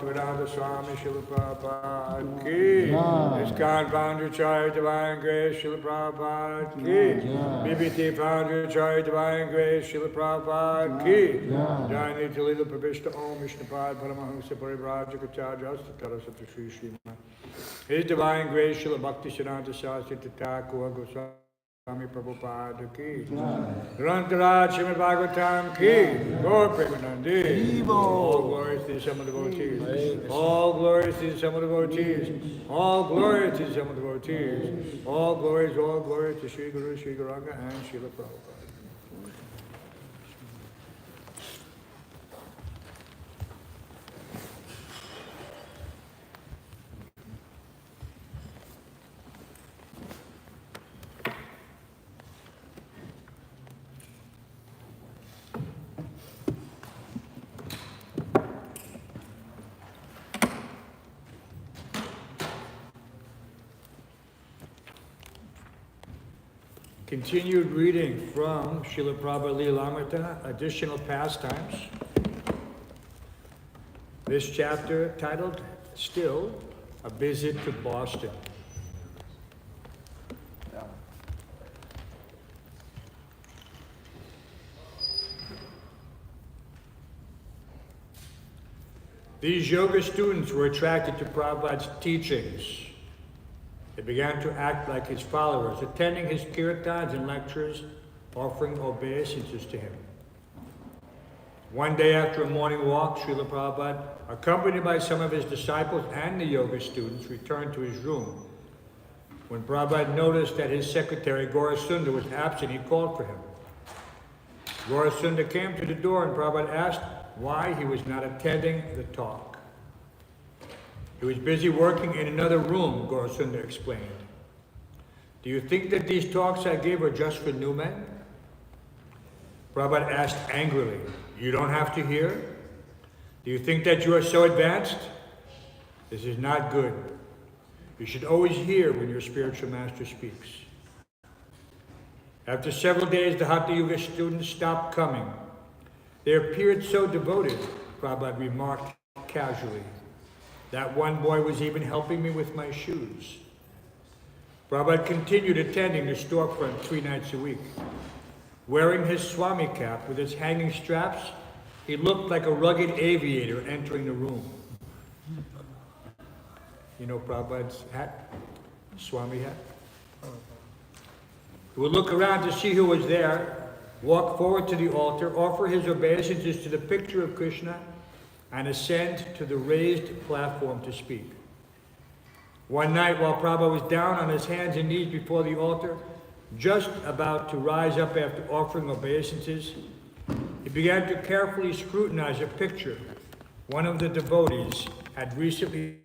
Bhaktivedanta Swami Srila Prabhupada Ki. ISKCON Founder Charity Divine Grace Srila Prabhupada Ki. BBT Founder Charity Divine Grace Srila Prabhupada Ki. Jai Nitya Lila Pravishta Om Vishnupad Paramahamsa Parivrajaka Statara Sata Sri Srimad. His Divine Grace Srila Bhakti Siddhanta Saraswati Thakur Goswami Swami Prabhupada Ki. Grantaraj Srimad Bhāgavatam Ki. Gaur Premanandi. All glories to the Summa devotees. All glories to the Summa devotees. All glories to the Summa devotees. All glories to Sri Guru, Sri Gauranga, and Srila Prabhupada. Continued reading from Srila Prabhupada Lilamrita, Additional Pastimes. This chapter titled, Still, A Visit to Boston. These yoga students were attracted to Prabhupada's teachings. They began to act like his followers, attending his kirtans and lectures, offering obeisances to him. One day after a morning walk, Srila Prabhupada, accompanied by some of his disciples and the yoga students, returned to his room. When Prabhupada noticed that his secretary, Gaurasundar, was absent, he called for him. Gaurasundar came to the door and Prabhupada asked why he was not attending the talk. He was busy working in another room, Gaurasundar explained. Do you think that these talks I gave are just for new men? Prabhupada asked angrily, you don't have to hear? Do you think that you are so advanced? This is not good. You should always hear when your spiritual master speaks. After several days, the Hatha Yoga students stopped coming. They appeared so devoted, Prabhupada remarked casually. That one boy was even helping me with my shoes. Prabhupada continued attending the storefront 3 nights a week. Wearing his Swami cap with its hanging straps, he looked like a rugged aviator entering the room. You know Prabhupada's hat? Swami hat? He would look around to see who was there, walk forward to the altar, offer his obeisances to the picture of Krishna, and ascend to the raised platform to speak. One night, while Prabhupada was down on his hands and knees before the altar, just about to rise up after offering obeisances, he began to carefully scrutinize a picture one of the devotees had recently.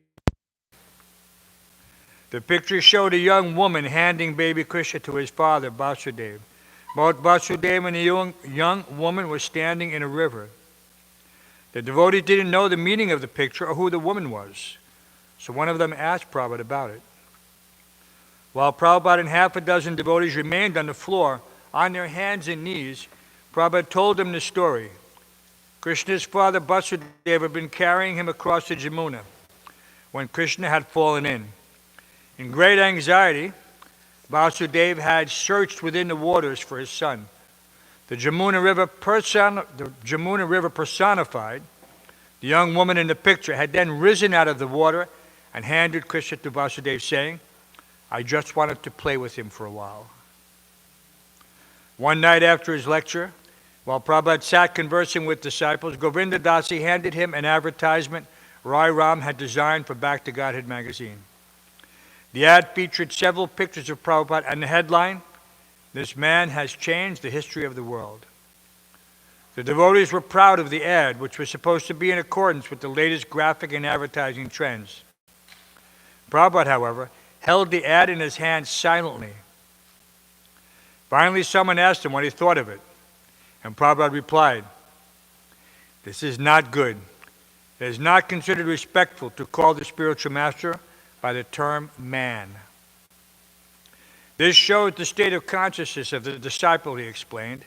The picture showed a young woman handing baby Krishna to his father, Vasudeva. Both Vasudeva and the young woman were standing in a river. The devotees didn't know the meaning of the picture or who the woman was, so one of them asked Prabhupada about it. While Prabhupada and half a dozen devotees remained on the floor, on their hands and knees, Prabhupada told them the story. Krishna's father Vasudeva had been carrying him across the Jamuna when Krishna had fallen in. In great anxiety, Vasudeva had searched within the waters for his son. The Jamuna River personified, the young woman in the picture had then risen out of the water and handed Krishna to Vasudeva, saying, I just wanted to play with him for a while. One night after his lecture, while Prabhupada sat conversing with disciples, Govinda Dāsa handed him an advertisement Rai Ram had designed for Back to Godhead magazine. The ad featured several pictures of Prabhupada and the headline, This man has changed the history of the world. The devotees were proud of the ad, which was supposed to be in accordance with the latest graphic and advertising trends. Prabhupada, however, held the ad in his hand silently. Finally, someone asked him what he thought of it, and Prabhupada replied, This is not good. It is not considered respectful to call the spiritual master by the term man. This shows the state of consciousness of the disciple, he explained.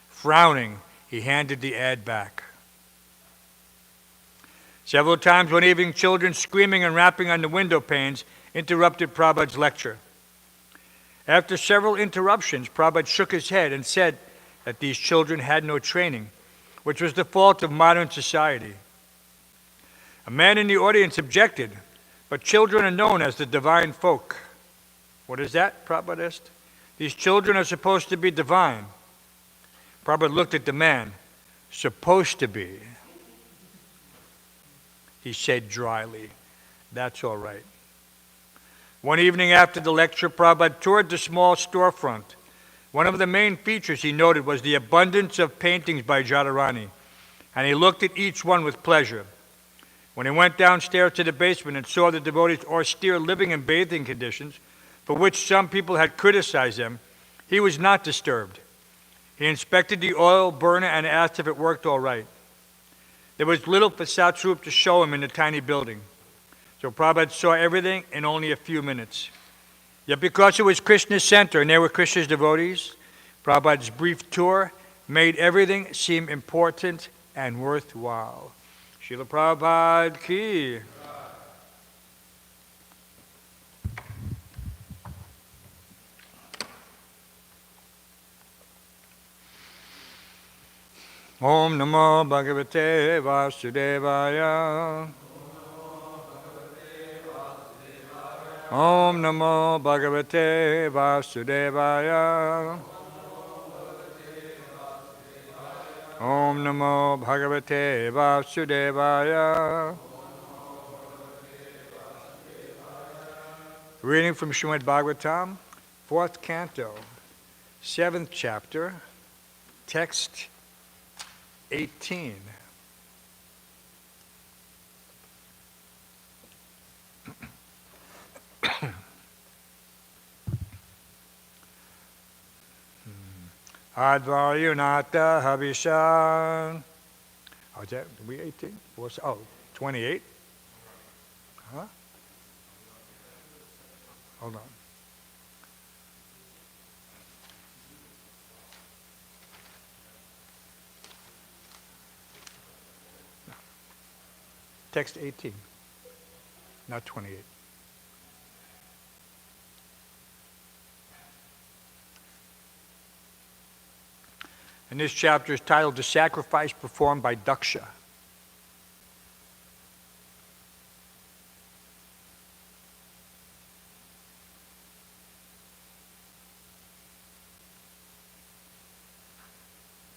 Frowning, he handed the ad back. Several times one evening, children screaming and rapping on the window panes interrupted Prabhupada's lecture. After several interruptions, Prabhupada shook his head and said that these children had no training, which was the fault of modern society. A man in the audience objected, but children are known as the divine folk. What is that? Prabhupada asked. These children are supposed to be divine. Prabhupada looked at the man. Supposed to be. He said dryly, that's all right. One evening after the lecture, Prabhupada toured the small storefront. One of the main features he noted was the abundance of paintings by Jadharani, and he looked at each one with pleasure. When he went downstairs to the basement and saw the devotees' austere living and bathing conditions, for which some people had criticized them, he was not disturbed. He inspected the oil burner and asked if it worked all right. There was little for Hamsarūpa to show him in the tiny building, so Prabhupada saw everything in only a few minutes. Yet because it was Krishna's center and there were Krishna's devotees, Prabhupada's brief tour made everything seem important and worthwhile. Srila Prabhupada ki. Om Namo Bhagavate Vasudevaya. Om Namo Bhagavate Vasudevaya. Om Namo Bhagavate Vasudevaya. Reading from Srimad Bhāgavatam, 4th canto, 7th chapter, text 18. Advayunata Havishan. Oh, is that we 18? Oh, 28? Huh? Hold on. No. Text 18, not 28. And this chapter is titled The Sacrifice Performed by Daksha.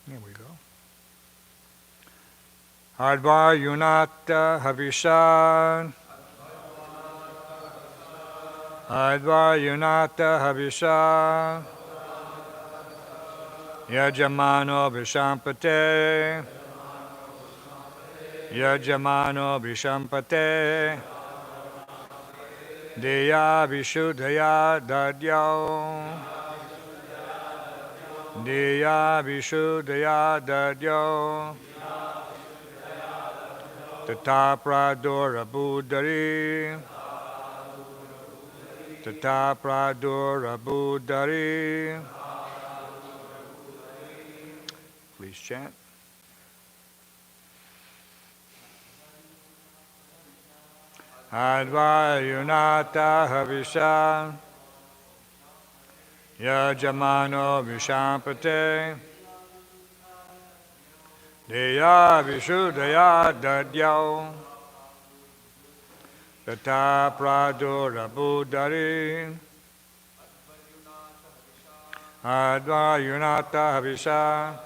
Here we go. Advayunata Havishan. Advayunata Havishan. Yajamano Vishampate. Yajamano Vishampate. Deya Vishuddhaya Dadyo. Deya Vishuddhaya Dadyo. Tata Pradura Buddhari. Tata Pradura Buddhari. Please chant. Advayunata Havisha. Yajamano Vishampate. Deya Vishuddhaya Dadyo. Tata Pradura Buddhari. Advayunata Havisha.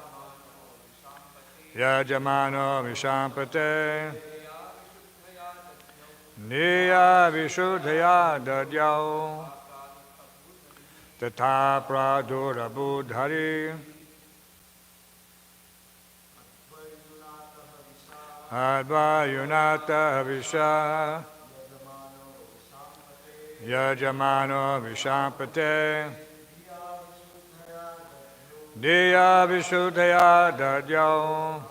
Yajamano Vishampate. Deya Vishuddhaya Dadyo. Tata Pradura Buddhari. Advayunata Havisha. Yajamano Vishampate. Deya Vishuddhaya Dadyo.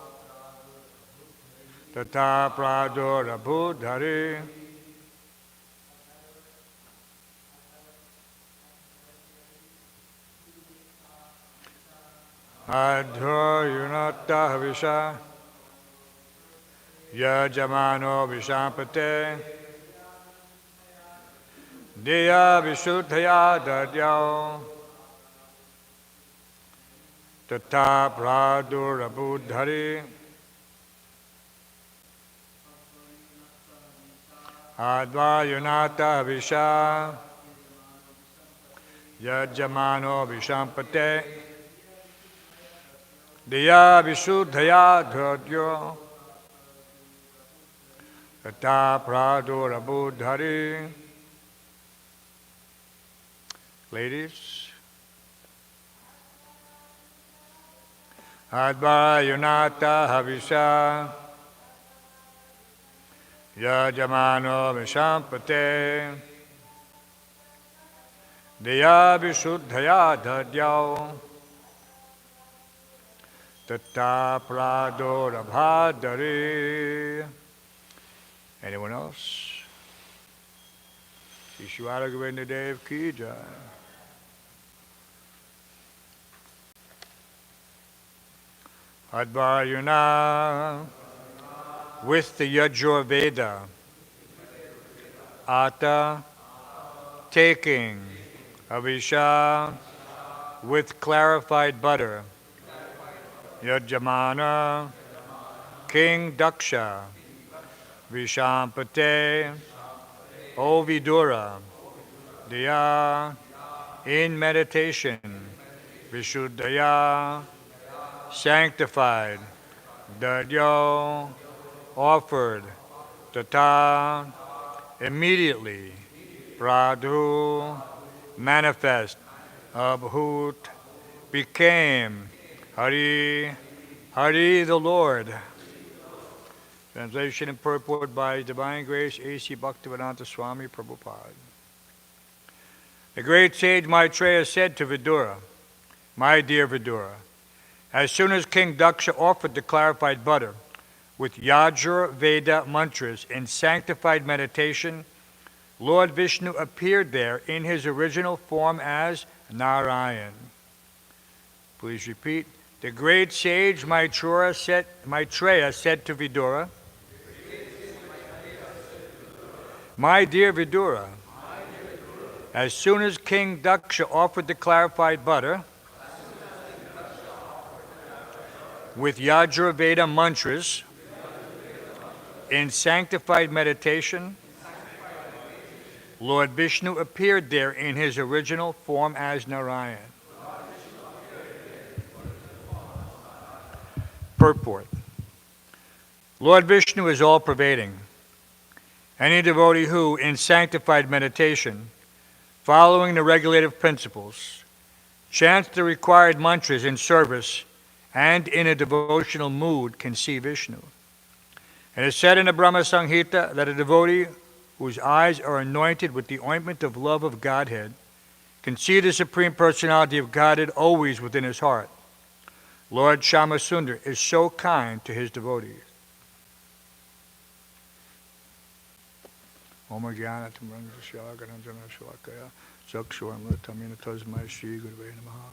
Tata Pradura Buddhari. Advayunata Havisha. Yajamano Vishampate Diya Vishuddhaya Dadyao Tata Pradurabudhari Advayunata Visha Yajamano Vishampate Diya Vishuddhaya Dadyo Tata Pradurabudhari. Ladies, Advayunata Havisha Yajamano Vishampate Diya Vishuddhaya Dadyao Tata Pradurabhadari. Anyone else? Ishwara Govinda Dev Ki Jai. Advayuna with the Yajur Veda, Ata taking, Avisha with clarified butter, Yajamana King Daksha, Vishampate, O Vidura, Diya in meditation, Vishuddhaya sanctified, Dadyo offered, Tata immediately, Pradhu manifest, Abhut became, Hari, Hari the Lord. Translation and purport by Divine Grace A.C. Bhaktivedanta Swami Prabhupada. The great sage Maitreya said to Vidura, my dear Vidura, as soon as King Daksha offered the clarified butter with Yajur Veda mantras in sanctified meditation, Lord Vishnu appeared there in his original form as Narayan. Please repeat. The great sage Maitreya said to Vidura, my dear Vidura, as soon as King Daksha offered the clarified butter with Yajur Veda mantras in sanctified meditation, Lord Vishnu appeared there in his original form as Narayan. Purport. Lord Vishnu is all-pervading. Any devotee who, in sanctified meditation, following the regulative principles, chants the required mantras in service and in a devotional mood can see Vishnu. It is said in the Brahma Samhita that a devotee whose eyes are anointed with the ointment of love of Godhead can see the Supreme Personality of Godhead always within his heart. Lord Shamasundar is so kind to his devotees. Om Jnana Tamranga Shalagananjana Shalakaya Sakshuamritamina Tasmai Shri Gurave Namaha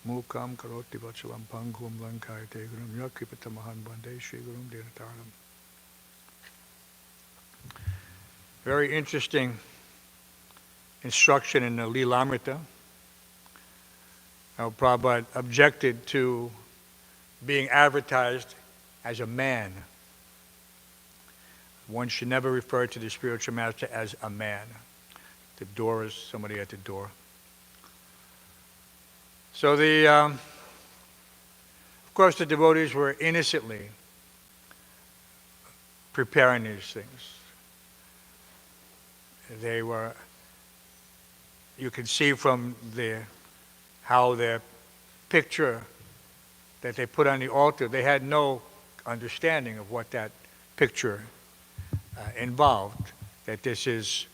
Mukam Karoti Vachalam Pangum Lankai Tegurum Yakipatamahan Bande Shri Gurum Dinataram. Very interesting instruction in the Leelamrita. How Prabhupada objected to being advertised as a man. One should never refer to the spiritual master as a man. The door is somebody at the door. So of course the devotees were innocently preparing these things. They were, you can see from how their picture that they put on the altar, they had no understanding of what that picture involved, that this is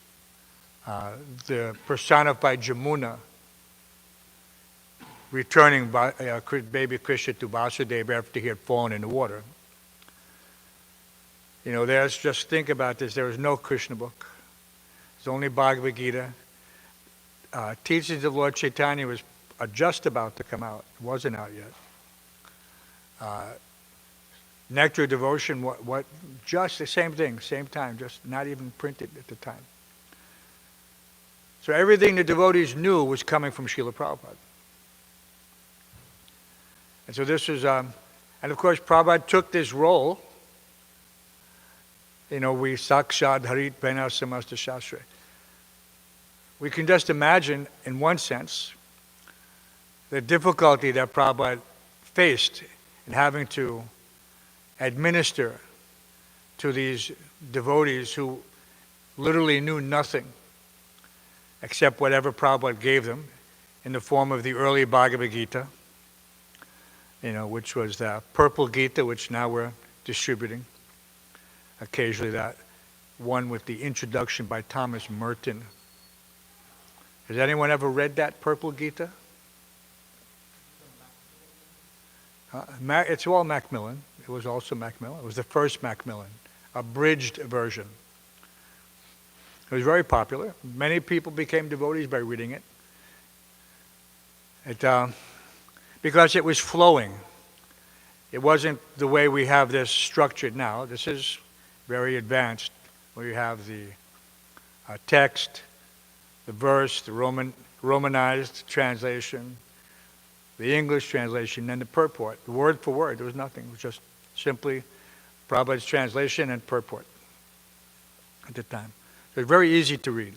the personified Jamuna returning baby Krishna to Vasudeva after he had fallen in the water. You know, just think about this. There was no Krishna book. There's only Bhagavad Gita. Teachings of Lord Chaitanya was just about to come out. It wasn't out yet. Nectar Devotion, what, just the same thing, same time, just not even printed at the time. So everything the devotees knew was coming from Srila Prabhupada. And so this was, and of course Prabhupada took this role, we Sakshad Harit Bena Samasta Shastra. We can just imagine, in one sense, the difficulty that Prabhupada faced in having to administer to these devotees who literally knew nothing except whatever Prabhupada gave them in the form of the early Bhagavad Gita, which was the purple Gita, which now we're distributing. Occasionally that one with the introduction by Thomas Merton. Has anyone ever read that purple Gita? It's all Macmillan. It was also Macmillan. It was the first Macmillan, abridged version. It was very popular. Many people became devotees by reading it. Because it was flowing. It wasn't the way we have this structured now. This is very advanced, where you have the text, the verse, the Romanized translation, the English translation, and the purport. Word for word, there was nothing. It was just simply Prabhupada's translation and purport at the time. It was very easy to read,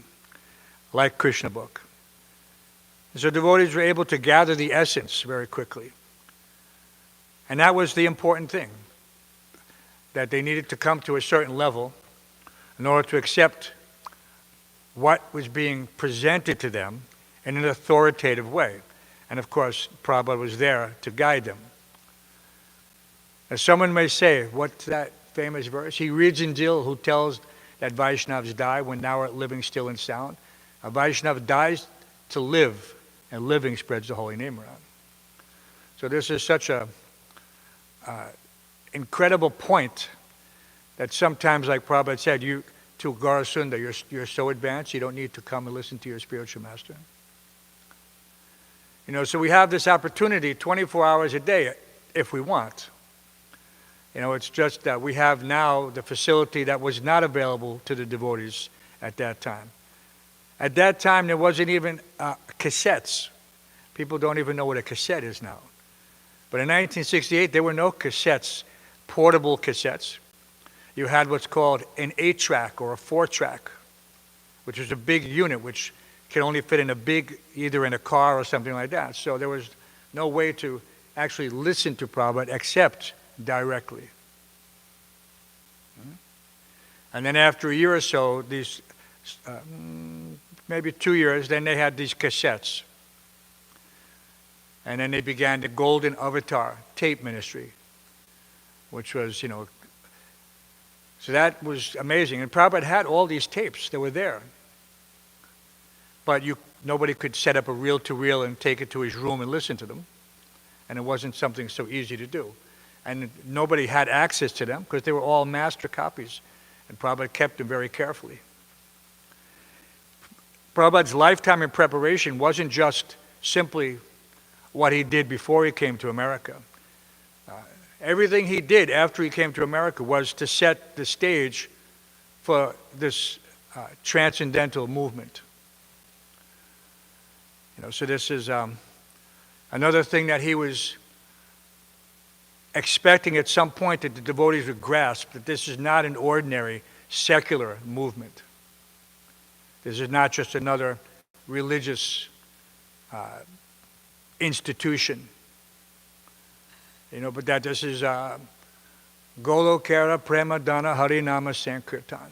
like Krishna book. And so devotees were able to gather the essence very quickly. And that was the important thing, that they needed to come to a certain level in order to accept what was being presented to them in an authoritative way. And of course, Prabhupada was there to guide them. As someone may say, what's that famous verse? He reads in Dil who tells that Vaishnavas die when thou art living still and sound. A Vaishnava dies to live, and living spreads the holy name around. So this is such a incredible point that sometimes, like Prabhupada said, you to Gaurasunda, you're so advanced, you don't need to come and listen to your spiritual master. So we have this opportunity 24 hours a day if we want. It's just that we have now the facility that was not available to the devotees at that time. At that time, there wasn't even cassettes. People don't even know what a cassette is now. But in 1968, there were no cassettes, portable cassettes. You had what's called an 8-track or a 4-track, which was a big unit, which can only fit in either in a car or something like that. So there was no way to actually listen to Prabhupada except directly. And then after a year or so, these maybe 2 years, then they had these cassettes. And then they began the Golden Avatar tape ministry, which was, so that was amazing. And Prabhupada had all these tapes that were there. But nobody could set up a reel-to-reel and take it to his room and listen to them. And it wasn't something so easy to do. And nobody had access to them because they were all master copies. And Prabhupada kept them very carefully. Prabhupada's lifetime in preparation wasn't just simply what he did before he came to America. Everything he did after he came to America was to set the stage for this transcendental movement. So this is another thing that he was expecting at some point that the devotees would grasp, that this is not an ordinary secular movement. This is not just another religious institution. But that this is Golokara Prema Dana Harinama Sankirtan.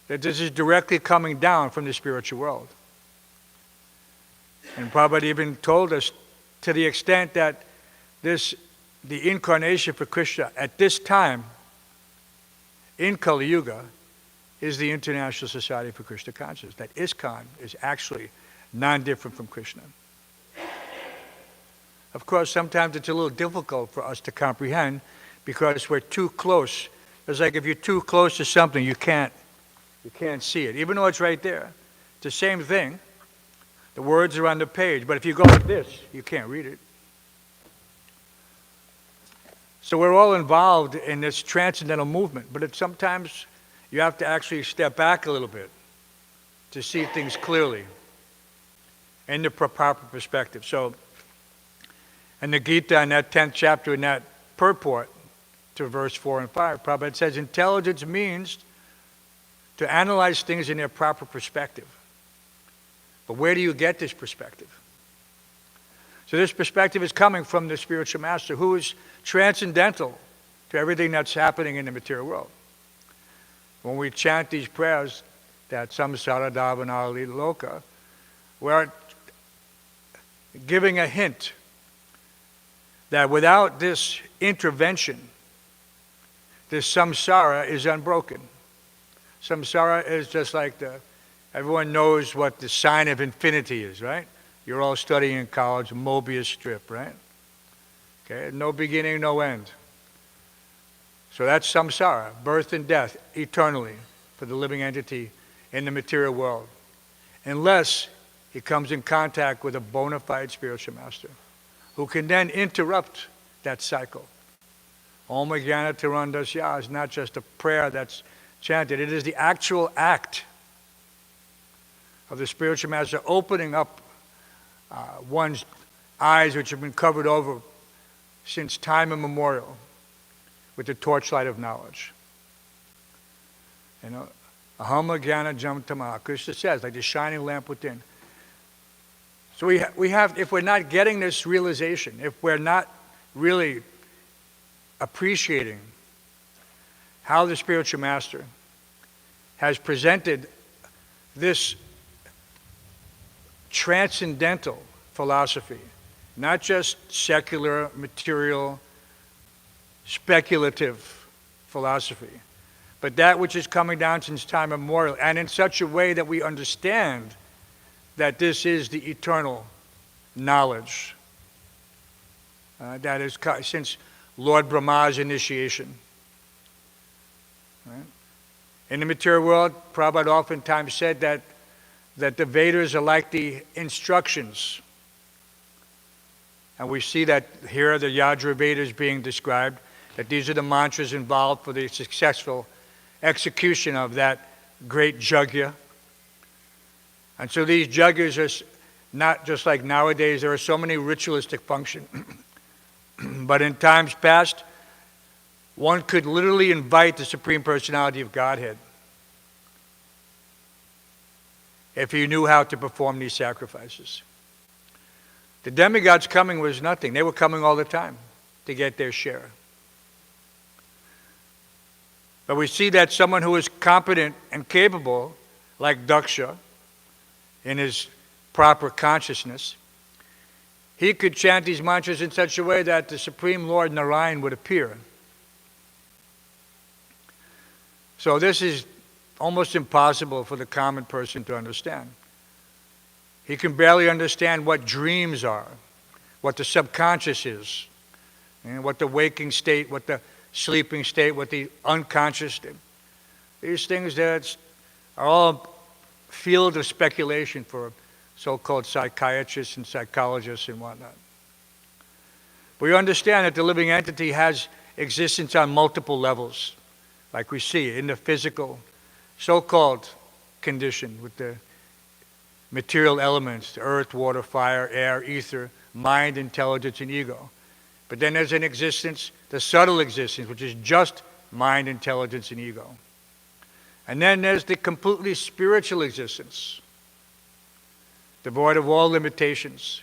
That this is directly coming down from the spiritual world. And Prabhupada even told us to the extent that the incarnation for Krishna at this time in Kali Yuga is the International Society for Krishna Consciousness. That ISKCON is actually non-different from Krishna. Of course, sometimes it's a little difficult for us to comprehend because we're too close. It's like if you're too close to something, you can't see it, even though it's right there. It's the same thing. The words are on the page, but if you go like this, you can't read it. So we're all involved in this transcendental movement, but sometimes you have to actually step back a little bit to see things clearly in the proper perspective. So in the Gita, in that 10th chapter, in that purport to verse 4 and 5, Prabhupada says, intelligence means to analyze things in their proper perspective. But where do you get this perspective? So this perspective is coming from the spiritual master, who is transcendental to everything that's happening in the material world. When we chant these prayers, that Samsara Davanali Loka, we're giving a hint that without this intervention, this samsara is unbroken. Samsara is just like everyone knows what the sign of infinity is, right? You're all studying in college, Mobius strip, right? Okay, no beginning, no end. So that's samsara, birth and death, eternally, for the living entity in the material world. Unless he comes in contact with a bona fide spiritual master, who can then interrupt that cycle. Om Jnana Tirandasya is not just a prayer that's chanted, it is the actual act of the spiritual master opening up one's eyes, which have been covered over since time immemorial with the torchlight of knowledge. You know, Aham Jnana Jam Tama, Krishna says, like the shining lamp within. So we have, if we're not getting this realization, if we're not really appreciating how the spiritual master has presented this transcendental philosophy, not just secular, material, speculative philosophy, but that which is coming down since time immemorial, and in such a way that we understand that this is the eternal knowledge that is since Lord Brahma's initiation. Right? In the material world, Prabhupada oftentimes said that the Vedas are like the instructions. And we see that here the Yajur Vedas being described, that these are the mantras involved for the successful execution of that great yajna. And so these yajnas are not just like nowadays, there are so many ritualistic functions. But in times past, one could literally invite the Supreme Personality of Godhead if he knew how to perform these sacrifices. The demigods coming was nothing. They were coming all the time to get their share. But we see that someone who is competent and capable, like Daksha, in his proper consciousness, he could chant these mantras in such a way that the Supreme Lord Narayan would appear. So this is almost impossible for the common person to understand. He can barely understand what dreams are, what the subconscious is, and what the waking state, what the sleeping state, what the unconscious state. These things that are all field of speculation for so-called psychiatrists and psychologists and whatnot. We understand that the living entity has existence on multiple levels, like we see in the physical, so-called condition with the material elements, the earth, water, fire, air, ether, mind, intelligence, and ego. But then there's an existence, the subtle existence, which is just mind, intelligence, and ego. And then there's the completely spiritual existence, devoid of all limitations,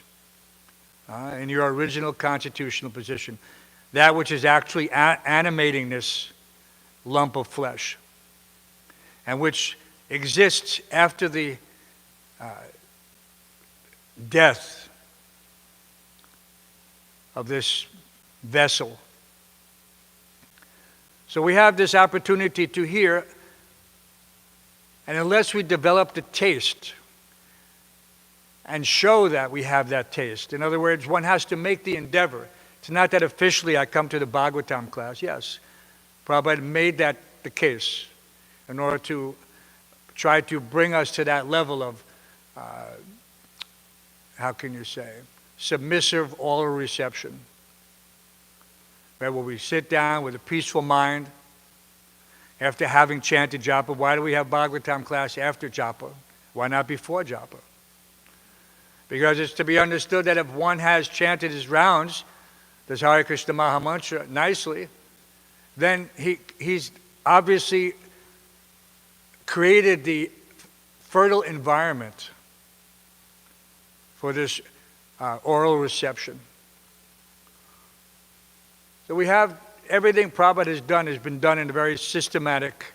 in your original constitutional position, that which is actually animating this lump of flesh, and which exists after the death of this vessel. So we have this opportunity to hear, and unless we develop the taste and show that we have that taste, in other words, one has to make the endeavor. It's not that officially I come to the Bhāgavatam class. Yes, Prabhupada made that the case in order to try to bring us to that level of, how can you say, submissive oral reception. where we sit down with a peaceful mind after having chanted japa. Why do we have Bhāgavatam class after japa? Why not before japa? Because it's to be understood that if one has chanted his rounds, this Hare Krishna Maha Mantra, nicely, then he's obviously created the fertile environment for this oral reception. So we have everything Prabhupada has done has been done in a very systematic,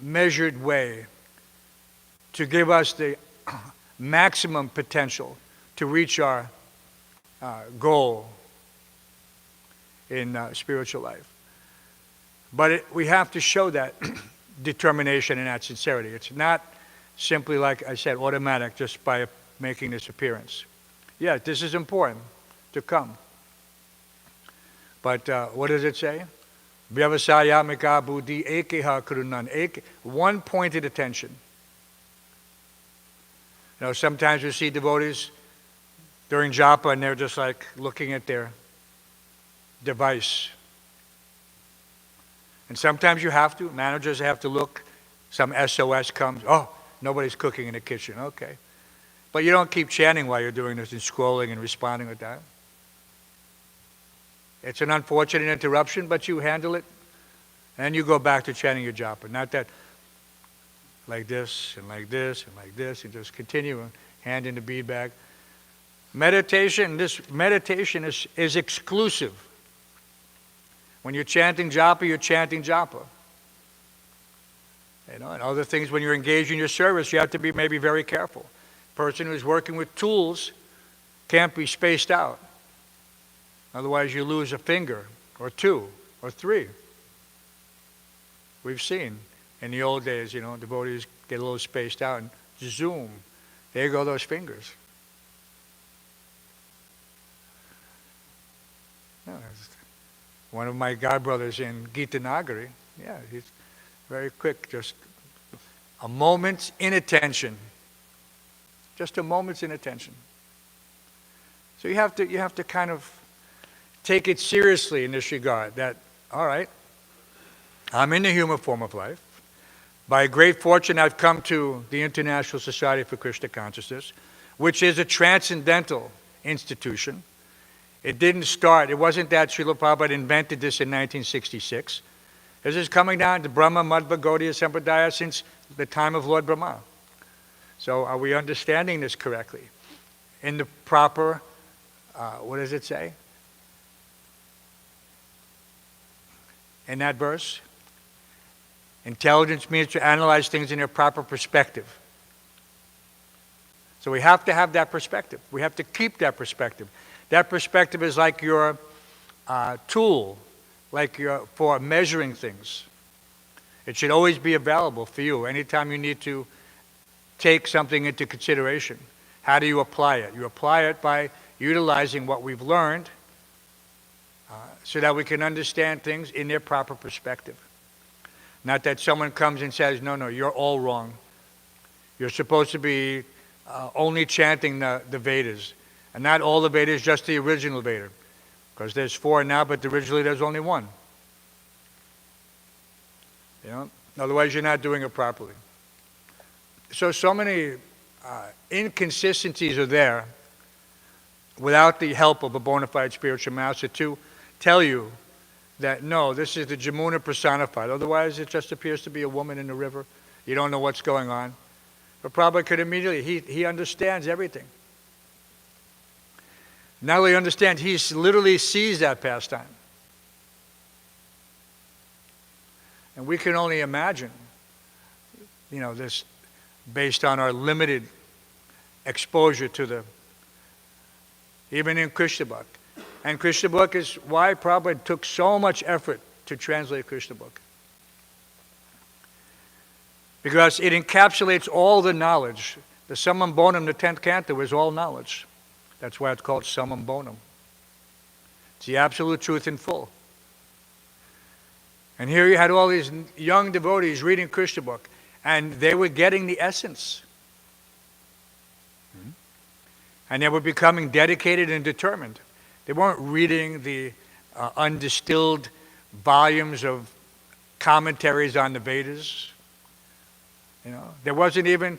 measured way to give us the maximum potential to reach our goal in spiritual life. But we have to show that determination and that sincerity. It's not simply, like I said, automatic just by making this appearance. Yeah, this is important to come. But what does it say? Vyavasayamika buddhi ekeha karunan. One pointed attention. You know, sometimes we see devotees during japa and they're just like looking at their device. And sometimes you have to, managers have to look, some SOS comes, oh, nobody's cooking in the kitchen, okay. But you don't keep chanting while you're doing this and scrolling and responding with that. It's an unfortunate interruption, but you handle it, and you go back to chanting your japa. Not that like this, and like this, and like this, and just continue, hand in the bead bag. Meditation, this meditation is exclusive. When you're chanting japa, you're chanting japa. You know, and other things, when you're engaged in your service, you have to be maybe very careful. Person who's working with tools can't be spaced out. Otherwise, you lose a finger, or two, or three. We've seen in the old days, you know, devotees get a little spaced out and zoom. There go those fingers. Yeah, one of my godbrothers in Gita Nagari, yeah, he's very quick, just a moment's inattention. Just a moment's inattention. So you have to kind of take it seriously in this regard, that, all right, I'm in the human form of life. By great fortune, I've come to the International Society for Krishna Consciousness, which is a transcendental institution. It didn't start, it wasn't that Srila Prabhupada invented this in 1966. This is coming down to Brahma, Madhva, Gaudiya, Sampradaya since the time of Lord Brahma. So are we understanding this correctly? In the proper, what does it say? In that verse? Intelligence means to analyze things in their proper perspective. So we have to have that perspective. We have to keep that perspective. That perspective is like your tool, like for measuring things. It should always be available for you anytime you need to take something into consideration. How do you apply it? You apply it by utilizing what we've learned so that we can understand things in their proper perspective. Not that someone comes and says, no, you're all wrong. You're supposed to be only chanting the Vedas. And not all the Vedas, just the original Veda. Because there's 4 now, but originally there's only 1. You know? Otherwise you're not doing it properly. So many inconsistencies are there without the help of a bona fide spiritual master to tell you that, no, this is the Jamuna personified. Otherwise, it just appears to be a woman in the river. You don't know what's going on. But Prabhupada could immediately, he understands everything. Not only understands, he literally sees that pastime. And we can only imagine, you know, this based on our limited exposure to the, even in Krishna book. And Krishna book is why Prabhupada took so much effort to translate Krishna book. Because it encapsulates all the knowledge. The Summum Bonum, the 10th canto, is all knowledge. That's why it's called Summum Bonum. It's the absolute truth in full. And here you had all these young devotees reading Krishna book, and they were getting the essence. And they were becoming dedicated and determined. They weren't reading the undistilled volumes of commentaries on the Vedas. There wasn't even,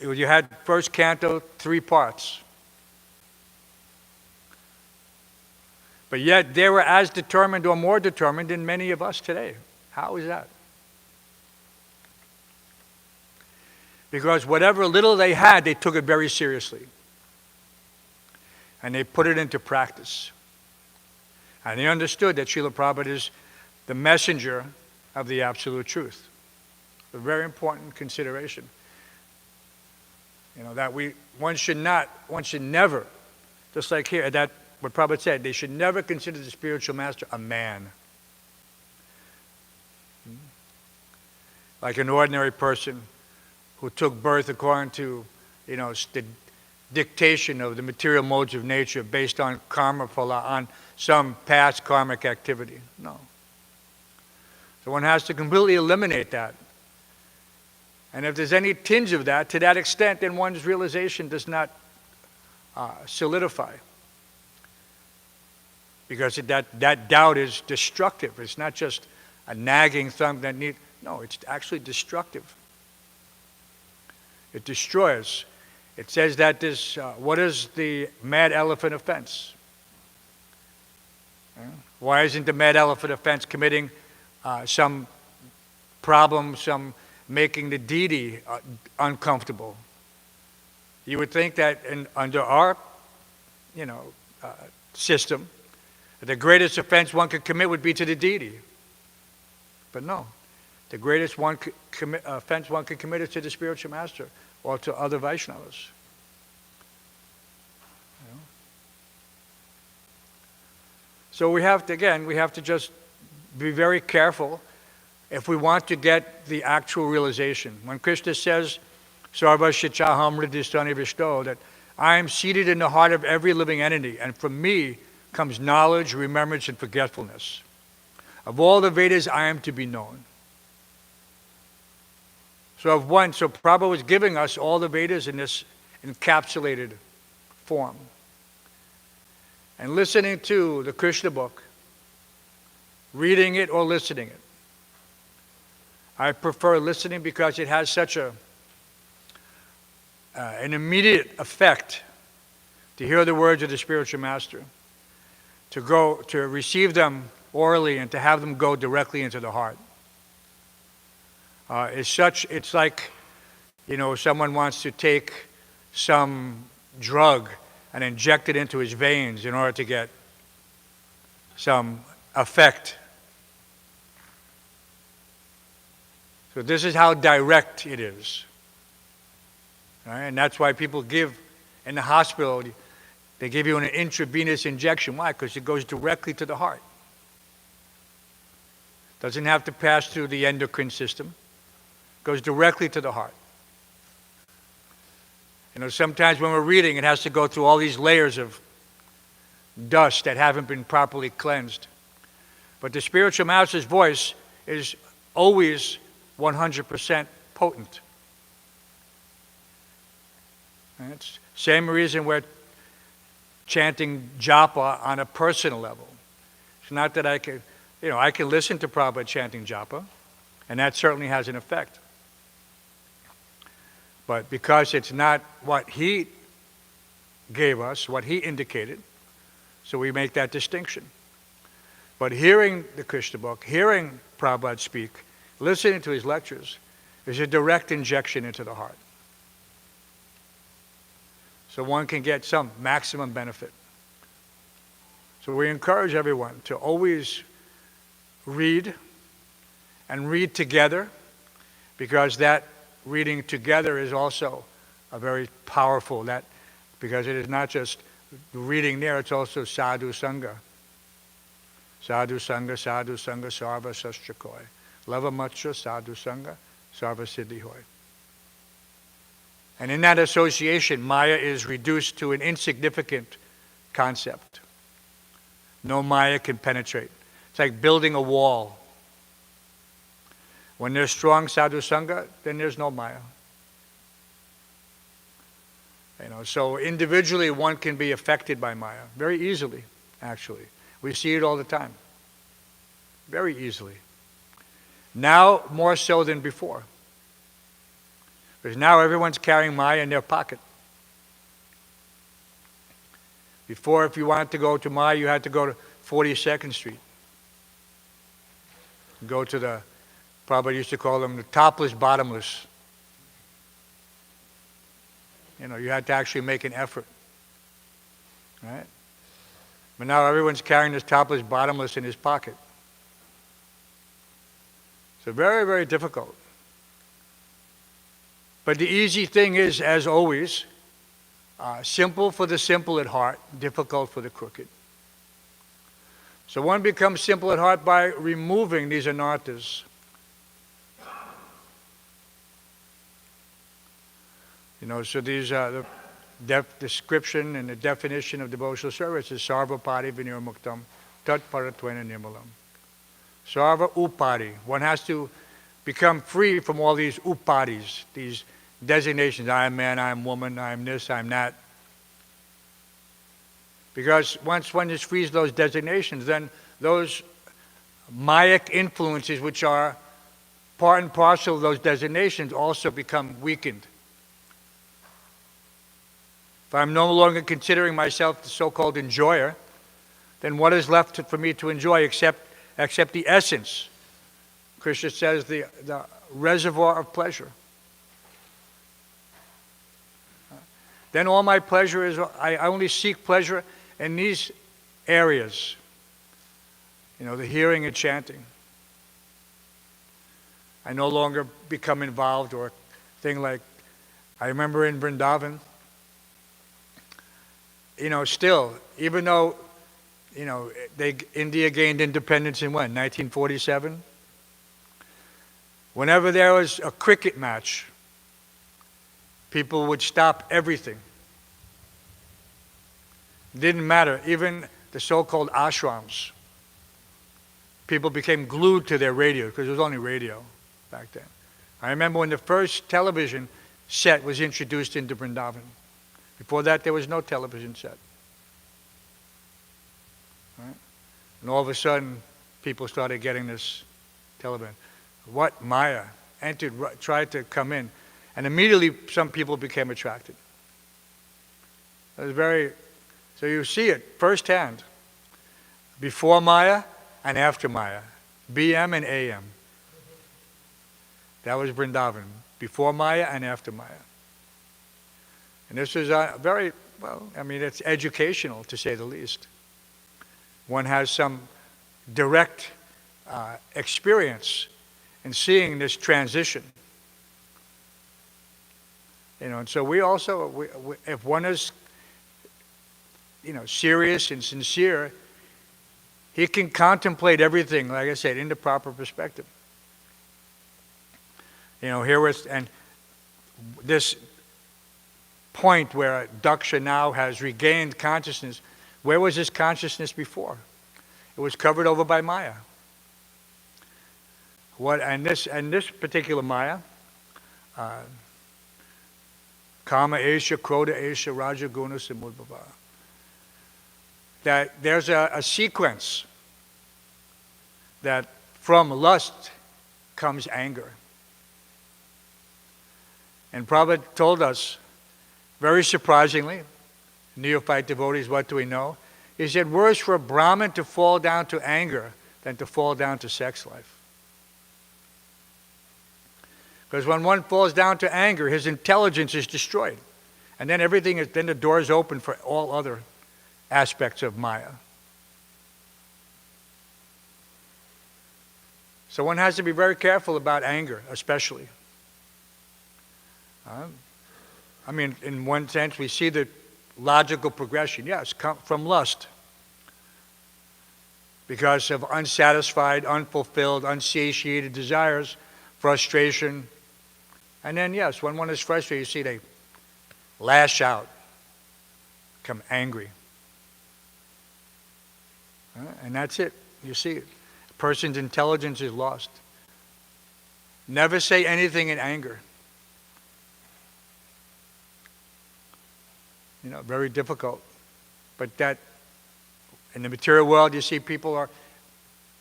you had first canto, 3 parts. But yet they were as determined or more determined than many of us today. How is that? Because whatever little they had, they took it very seriously. And they put it into practice. And they understood that Srila Prabhupada is the messenger of the absolute truth. A very important consideration. That one should never, just like here, that what Prabhupada said, they should never consider the spiritual master a man. Like an ordinary person who took birth according to, the dictation of the material modes of nature based on karma phala, on some past karmic activity. No. So one has to completely eliminate that. And if there's any tinge of that, to that extent, then one's realization does not solidify. Because that doubt is destructive. It's not just a nagging thumb that needs, no, it's actually destructive. It destroys. It says that this, what is the mad elephant offense? Why isn't the mad elephant offense committing some problem, making the deity uncomfortable? You would think that under our, system, the greatest offense one could commit would be to the deity. But no. The greatest offense one could commit is to the spiritual master or to other Vaishnavas. So we have to just be very careful if we want to get the actual realization. When Krishna says, Sarva Shichaham Ridistani Vishto, that I am seated in the heart of every living entity, and from me comes knowledge, remembrance, and forgetfulness. Of all the Vedas, I am to be known. So Prabhupada was giving us all the Vedas in this encapsulated form. And listening to the Krishna book, reading it or listening it. I prefer listening because it has such an immediate effect to hear the words of the spiritual master, to receive them orally and to have them go directly into the heart. It's like, someone wants to take some drug and inject it into his veins in order to get some effect. So this is how direct it is. Right? And that's why people give, in the hospital, they give you an intravenous injection. Why? Because it goes directly to the heart. Doesn't have to pass through the endocrine system. Goes directly to the heart. Sometimes when we're reading, it has to go through all these layers of dust that haven't been properly cleansed. But the spiritual master's voice is always 100% potent. And it's the same reason we're chanting japa on a personal level. It's not that I can listen to Prabhupada chanting japa, and that certainly has an effect. But because it's not what he gave us, what he indicated, so we make that distinction. But hearing the Krishna book, hearing Prabhupada speak, listening to his lectures, is a direct injection into the heart. So one can get some maximum benefit. So we encourage everyone to always read, and read together, because that reading together is also a very powerful, because it is not just reading there, it's also sadhu sangha. Sadhu sangha, sarva sastrakoy. Lava macha sadhu sangha, sarva siddhi hoy. And in that association, Maya is reduced to an insignificant concept. No Maya can penetrate. It's like building a wall. When there's strong sadhu sangha, then there's no Maya. So individually one can be affected by Maya, very easily, actually. We see it all the time. Very easily. Now, more so than before. Because now everyone's carrying Maya in their pocket. Before, if you wanted to go to Maya, you had to go to 42nd Street. Go to the, probably used to call them the topless, bottomless. You know, you had to actually make an effort. Right? But now everyone's carrying this topless, bottomless in his pocket. So very, very difficult. But the easy thing is, as always, simple for the simple at heart, difficult for the crooked. So one becomes simple at heart by removing these anarthas. You know, so these are the description and the definition of devotional service is sarva pari vinirmuktam tat paratvena nirmalam. Sarva upari. One has to become free from all these upadis, these designations. I am man, I am woman, I am this, I am that. Because once one is free of those designations, then those Mayic influences, which are part and parcel of those designations, also become weakened. If I'm no longer considering myself the so-called enjoyer, then what is left for me to enjoy except the essence? Krishna says the reservoir of pleasure. Then all my pleasure is, I only seek pleasure in these areas. You know, the hearing and chanting. I no longer become involved or thing like, I remember in Vrindavan, you know, still, even though, you know, India gained independence in when? 1947? Whenever there was a cricket match, people would stop everything. Didn't matter. Even the so-called ashrams. People became glued to their radio because there was only radio back then. I remember when the first television set was introduced into Vrindavan. Before that, there was no television set. Right? And all of a sudden, people started getting this television. What? Maya entered, tried to come in. And immediately, some people became attracted. It was very, so you see it firsthand. Before Maya and after Maya. BM and AM. That was Vrindavan. Before Maya and after Maya. And this is very, well, I mean, it's educational, to say the least. One has some direct experience in seeing this transition. You know, and so we also, if one is, you know, serious and sincere, he can contemplate everything, like I said, in the proper perspective. You know, here was, and this point where Daksha now has regained consciousness, where was his consciousness before? It was covered over by Maya. And this particular Maya, Kama Esha, Krodha Esha, Raja Guna Samudbhava. That there's a sequence that from lust comes anger. And Prabhupada told us, very surprisingly, neophyte devotees, what do we know? He said, worse for a Brahmin to fall down to anger than to fall down to sex life. Because when one falls down to anger, his intelligence is destroyed. And then then the door is open for all other aspects of Maya. So one has to be very careful about anger, especially. I mean, in one sense, we see the logical progression. Yes, come from lust. Because of unsatisfied, unfulfilled, unsatiated desires, frustration. And then, yes, when one is frustrated, you see they lash out, become angry. And that's it. You see it. A person's intelligence is lost. Never say anything in anger. You know, very difficult. But that In the material world, you see people are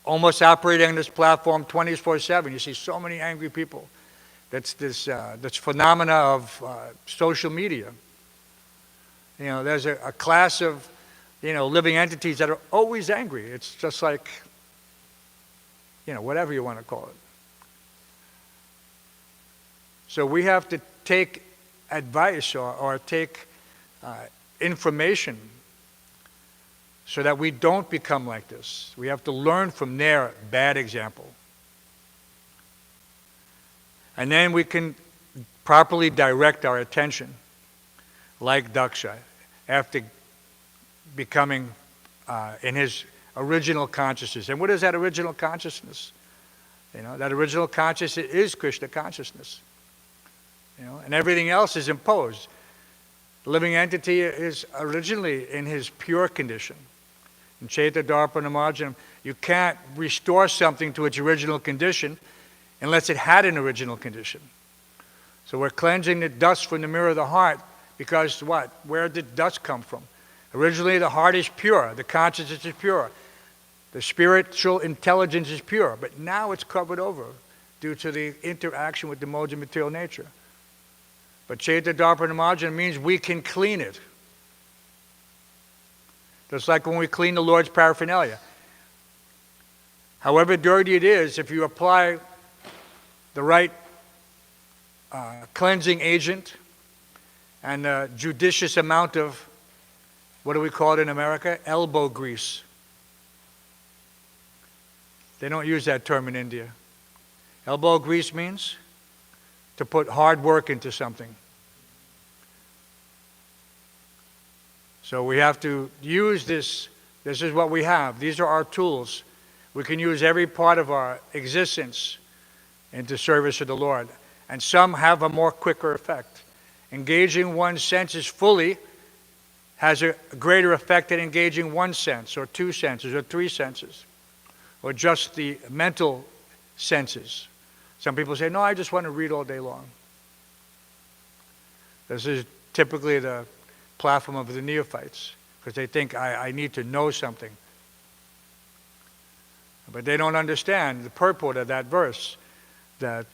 almost operating on this platform 24/7. You see so many angry people. That's this phenomena of social media. There's a class of, living entities that are always angry. It's just like, whatever you want to call it. So we have to take advice or take information so that we don't become like this. We have to learn from their bad example. And then we can properly direct our attention, like Dāsa, after becoming in his original consciousness. And what is that original consciousness? That original consciousness is Krishna consciousness. And everything else is imposed. The living entity is originally in his pure condition. In Chaita Dharpana Marjanam, you can't restore something to its original condition unless it had an original condition. So we're cleansing the dust from the mirror of the heart because what? Where did dust come from? Originally the heart is pure, the consciousness is pure, the spiritual intelligence is pure, but now it's covered over due to the interaction with the modes of material nature. But Chaita Dharpana Marjanam means we can clean it. Just like when we clean the Lord's paraphernalia. However dirty it is, if you apply the right cleansing agent and a judicious amount of, what do we call it in America? Elbow grease. They don't use that term in India. Elbow grease means to put hard work into something. So we have to use this. This is what we have. These are our tools. We can use every part of our existence into service of the Lord. And some have a more quicker effect. Engaging one's senses fully has a greater effect than engaging one sense, or two senses, or three senses, or just the mental senses. Some people say, no, I just want to read all day long. This is typically the platform of the neophytes, because they think I need to know something. But they don't understand the purport of that verse, that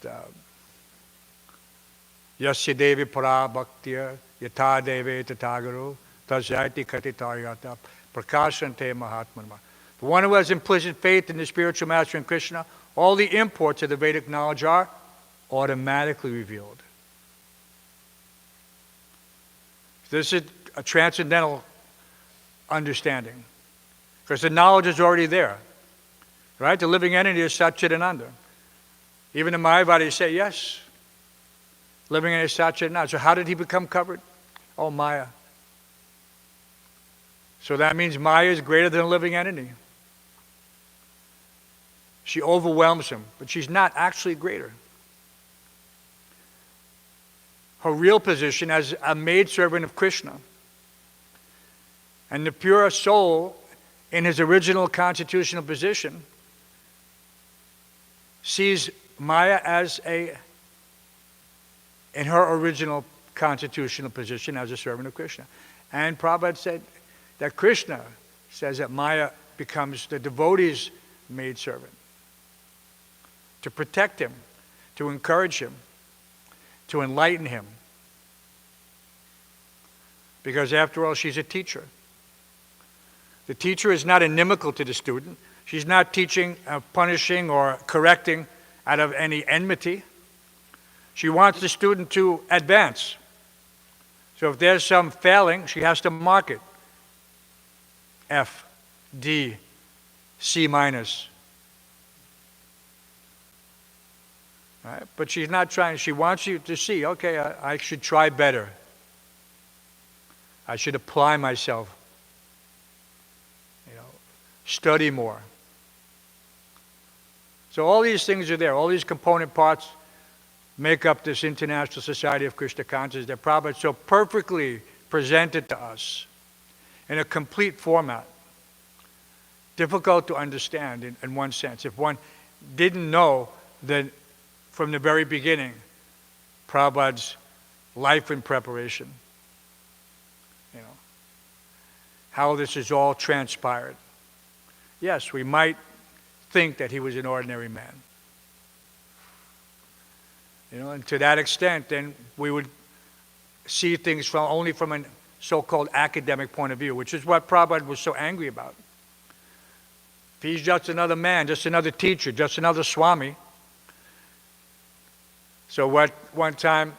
Yasya Devi Para Bhaktiya Yata Deve Tatagaru Tasyati Katitayata Prakashante Mahatmanama. The one who has implicit faith in the spiritual master in Krishna, all the imports of the Vedic knowledge are automatically revealed. This is a transcendental understanding, because the knowledge is already there. Right? The living entity is Satchidananda. Even the Mayavadis say, yes, living entity is Satchidananda. So how did he become covered? Oh, Maya. So that means Maya is greater than a living entity. She overwhelms him, but she's not actually greater. Her real position as a maidservant of Krishna, and the pure soul in his original constitutional position sees Maya as in her original constitutional position as a servant of Krishna. And Prabhupada said that Krishna says that Maya becomes the devotee's maidservant, to protect him, to encourage him, to enlighten him. Because after all, she's a teacher. The teacher is not inimical to the student. She's not teaching, punishing, or correcting out of any enmity. She wants the student to advance. So if there's some failing, she has to mark it. F, D, C minus. Right? But she's not trying, she wants you to see, okay, I should try better. I should apply myself. Study more. So all these things are there. All these component parts make up this International Society of Krishna Consciousness that Prabhupada so perfectly presented to us in a complete format. Difficult to understand in one sense. If one didn't know that from the very beginning, Prabhupada's life in preparation, how this is all transpired. yes, we might think that he was an ordinary man. And to that extent, then we would see things only from a so-called academic point of view, which is what Prabhupada was so angry about. If he's just another man, just another teacher, just another Swami. So one time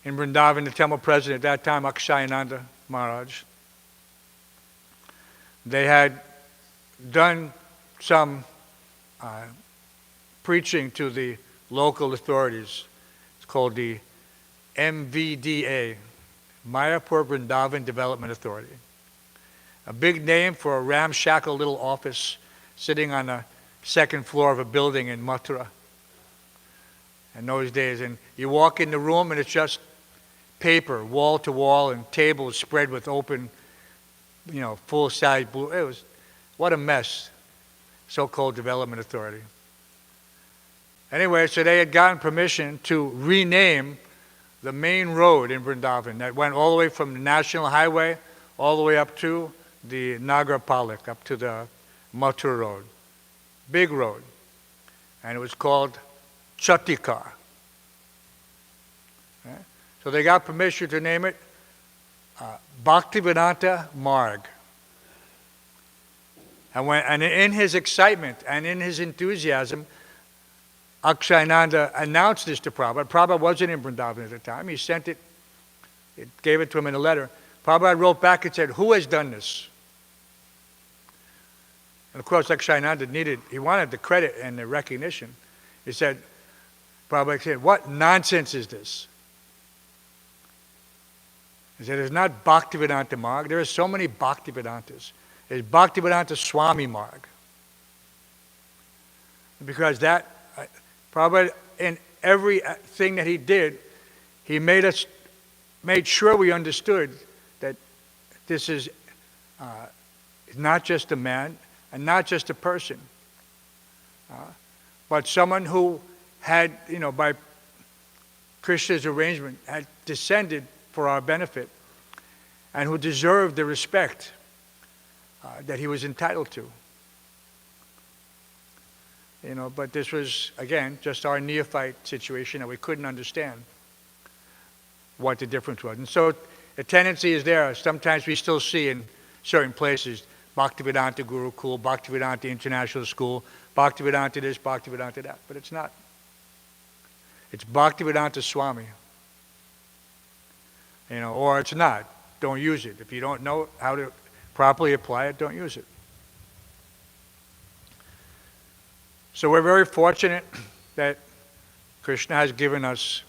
in Vrindavan, the temple president at that time, Akshayananda Maharaj, they had done some preaching to the local authorities. It's called the MVDA, Mayapur Vrindavan Development Authority. A big name for a ramshackle little office sitting on the second floor of a building in Mathura in those days. And you walk in the room and it's just paper, wall to wall, and tables spread with open, full-size blue. It was, what a mess, so-called development authority. Anyway, so they had gotten permission to rename the main road in Vrindavan that went all the way from the National Highway all the way up to the Nagarpalik, up to the Mathura Road. Big road. And it was called Chatikar. Okay? So they got permission to name it Bhaktivedanta Marg. And in his excitement and in his enthusiasm, Akshayananda announced this to Prabhupada. Prabhupada wasn't in Vrindavan at the time. He sent it, gave it to him in a letter. Prabhupada wrote back and said, "Who has done this?" And of course, Akshayananda he wanted the credit and the recognition. He said, Prabhupada said, "What nonsense is this?" He said, "It's not Bhaktivedanta Marg. There are so many Bhaktivedantas. There's Bhaktivedanta Swami Marg." Because Prabhupada, in everything that he did, he made sure we understood that this is not just a man and not just a person, but someone who had, by Krishna's arrangement, had descended for our benefit and who deserved the respect that he was entitled to. But this was, again, just our neophyte situation that we couldn't understand what the difference was. And so the tendency is there. Sometimes we still see in certain places Bhaktivedanta Gurukul, Bhaktivedanta International School, Bhaktivedanta this, Bhaktivedanta that. But it's not. It's Bhaktivedanta Swami. Or it's not. Don't use it. If you don't know how to properly apply it, don't use it. So we're very fortunate that Krishna has given us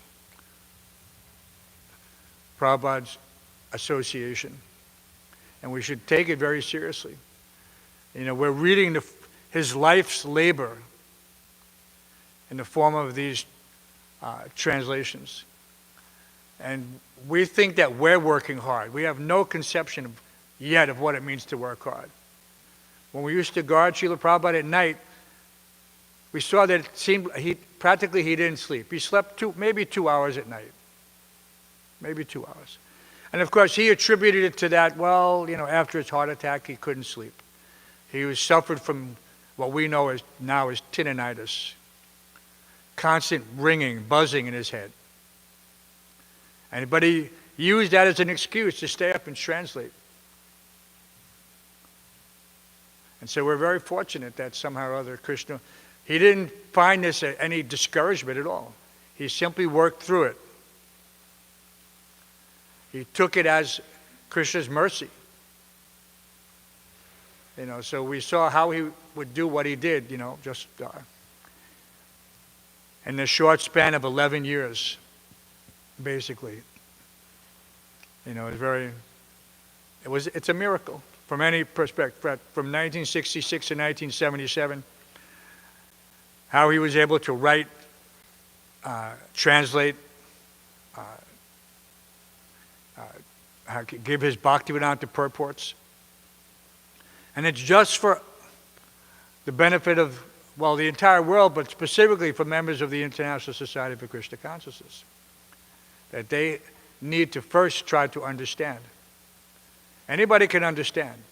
Prabhupada's association, and we should take it very seriously. We're reading his life's labor in the form of these translations, and we think that we're working hard. We have no conception yet of what it means to work hard. When we used to guard Srila Prabhupada at night, we saw that it seemed he didn't sleep. He slept maybe 2 hours at night. Maybe 2 hours. And of course, he attributed it to that, after his heart attack, he couldn't sleep. He suffered from what we know now as tinnitus. Constant ringing, buzzing in his head. But he used that as an excuse to stay up and translate. And so we're very fortunate that somehow or other Krishna, he didn't find this any discouragement at all. He simply worked through it. He took it as Krishna's mercy. So we saw how he would do what he did, just in the short span of 11 years, basically. It's a miracle from any perspective. From 1966 to 1977, how he was able to write, translate, give his Bhaktivedanta purports. And it's just for the benefit of, the entire world, but specifically for members of the International Society for Krishna Consciousness, that they need to first try to understand. Anybody can understand.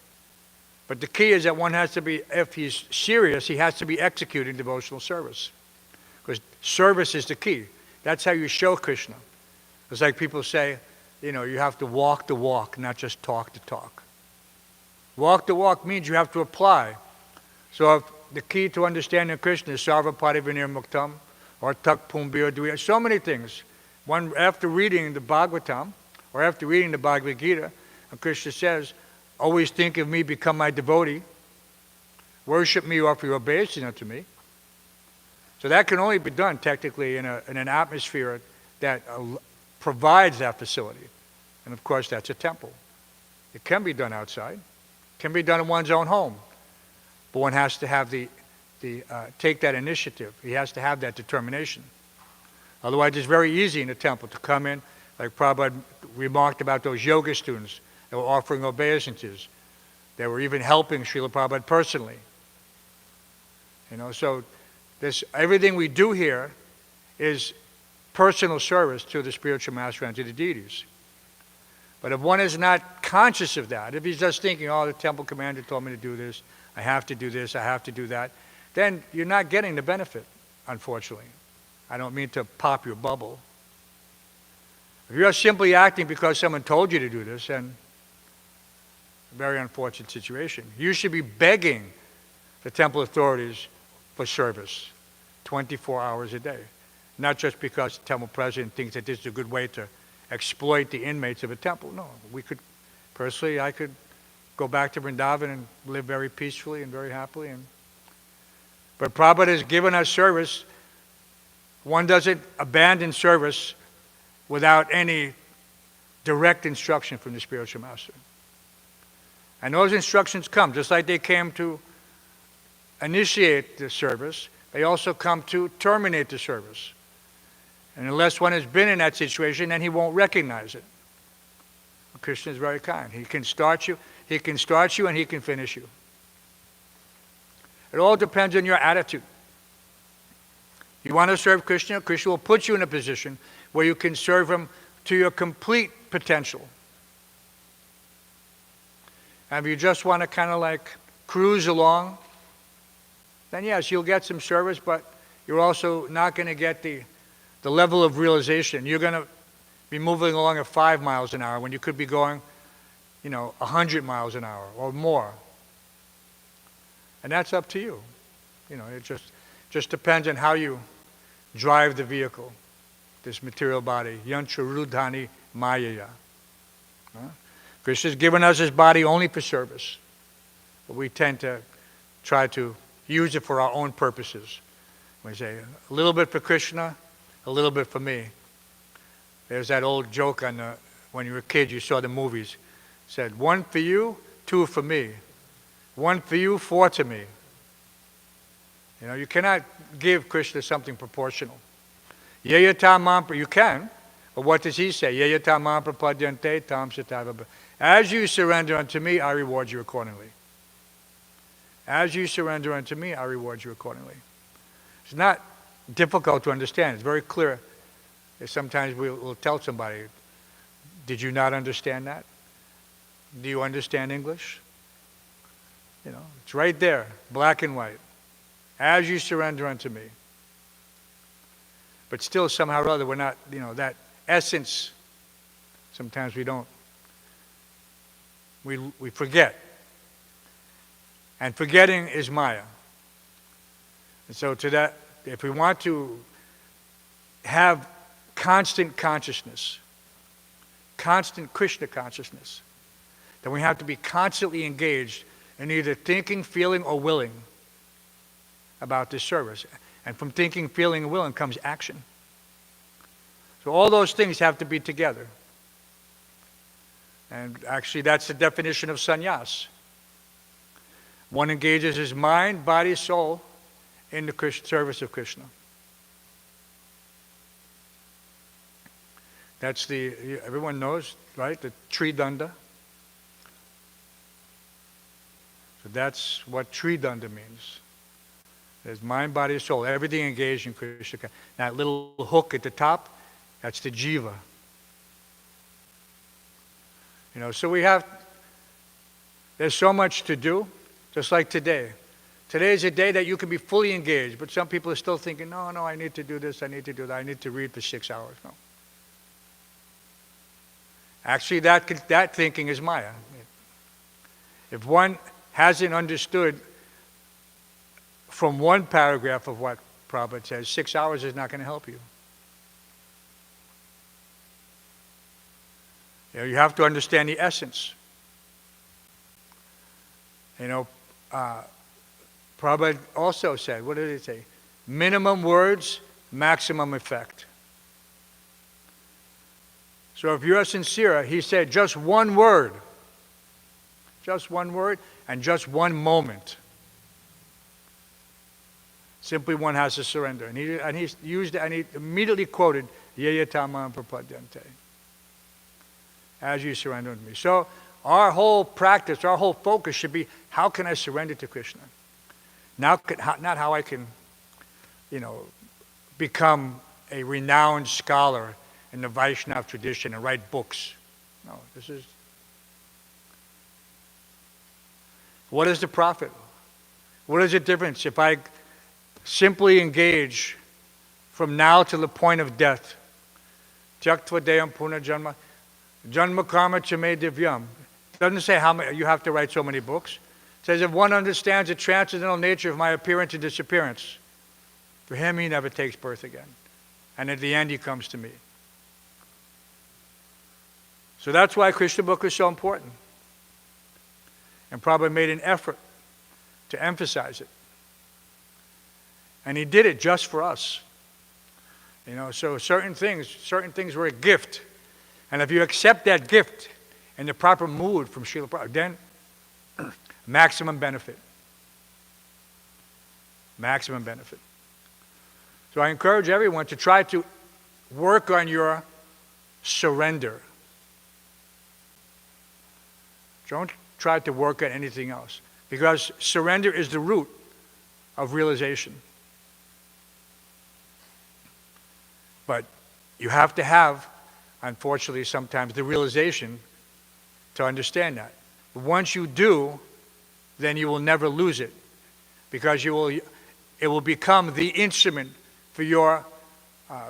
But the key is that one has to be, if he's serious, he has to be executing devotional service. Because service is the key. That's how you show Krishna. It's like people say, you have to walk the walk, not just talk the talk. Walk the walk means you have to apply. So if the key to understanding Krishna is Sarva Parivinir Muktam, or Tak Pumbir Dviya, so many things. One, after reading the Bhāgavatam, or after reading the Bhagavad Gita, and Krishna says, always think of me, become my devotee, worship me, offer your obeisance unto me. So that can only be done technically in an atmosphere that provides that facility. And of course that's a temple. It can be done outside. It can be done in one's own home. But one has to have take that initiative. He has to have that determination. Otherwise it's very easy in a temple to come in, like Prabhupada remarked about those yoga students that were offering obeisances. They were even helping Srila Prabhupada personally. So everything we do here is personal service to the spiritual master and to the deities. But if one is not conscious of that, if he's just thinking, the temple commander told me to do this, I have to do this, I have to do that, then you're not getting the benefit, unfortunately. I don't mean to pop your bubble. If you're simply acting because someone told you to do this, then a very unfortunate situation. You should be begging the temple authorities for service 24 hours a day. Not just because the temple president thinks that this is a good way to exploit the inmates of a temple. No, I could go back to Vrindavan and live very peacefully and very happily. But Prabhupada has given us service. One doesn't abandon service without any direct instruction from the spiritual master. And those instructions come, just like they came to initiate the service, they also come to terminate the service. And unless one has been in that situation, then he won't recognize it. Krishna is very kind. He can start you, and he can finish you. It all depends on your attitude. You want to serve Krishna, Krishna will put you in a position where you can serve him to your complete potential. And if you just want to kind of like cruise along, then yes, you'll get some service, but you're also not going to get the level of realization. You're going to be moving along at 5 miles an hour when you could be going, 100 miles an hour or more. And that's up to you. It just depends on how you drive the vehicle, this material body. Yantra rudhani mayaya. Krishna's given us his body only for service. But we tend to try to use it for our own purposes. We say, a little bit for Krishna, a little bit for me. There's that old joke when you were a kid, you saw the movies. It said, 1 for you, 2 for me. 1 for you, 4 to me. You cannot give Krishna something proportional. Yayata mampra, you can, but what does he say? Yayata mampra padyante tam satava. As you surrender unto me, I reward you accordingly. As you surrender unto me, I reward you accordingly. It's not difficult to understand. It's very clear. Sometimes we'll tell somebody, did you not understand that? Do you understand English? It's right there, black and white. As you surrender unto me. But still, somehow or other, we're not, that essence, sometimes we don't. We forget. And forgetting is Maya. And so to that, if we want to have constant consciousness, constant Krishna consciousness, then we have to be constantly engaged in either thinking, feeling, or willing about this service. And from thinking, feeling, and willing comes action. So all those things have to be together. And actually that's the definition of sannyas. One engages his mind, body, soul in the service of Krishna. That's everyone knows, right? The Tridanda. So that's what Tridanda means. There's mind, body, soul, everything engaged in Krishna. That little hook at the top, that's the jiva. So there's so much to do. Just like today. Today is a day that you can be fully engaged, but some people are still thinking, no, I need to do this, I need to do that, I need to read for 6 hours. No. Actually, that thinking is Maya. If one hasn't understood from one paragraph of what Prabhupada says, 6 hours is not going to help you. You have to understand the essence. Prabhupada also said, what did he say? Minimum words, maximum effect. So if you're sincere, he said just one word, and just one moment. Simply one has to surrender. And he immediately quoted, Yayatama prapadyante. As you surrender to me. So our whole practice, our whole focus should be, how can I surrender to Krishna? Not how I can, become a renowned scholar in the Vaishnava tradition and write books. No, this is... What is the profit? What is the difference if I simply engage from now to the point of death? Tyaktva deyam punarjanma, janma karma chame divyam. It doesn't say how many, you have to write so many books. It says if one understands the transcendental nature of my appearance and disappearance, for him he never takes birth again. And at the end he comes to me. So that's why Krishna book is so important. And Prabhupada made an effort to emphasize it. And he did it just for us. So certain things were a gift. And if you accept that gift in the proper mood from Srila Prabhupada, then maximum benefit. Maximum benefit. So I encourage everyone to try to work on your surrender. Don't try to work on anything else, because surrender is the root of realization. But you have to have, unfortunately, sometimes the realization to understand that. But once you do, then you will never lose it, because it will become the instrument for your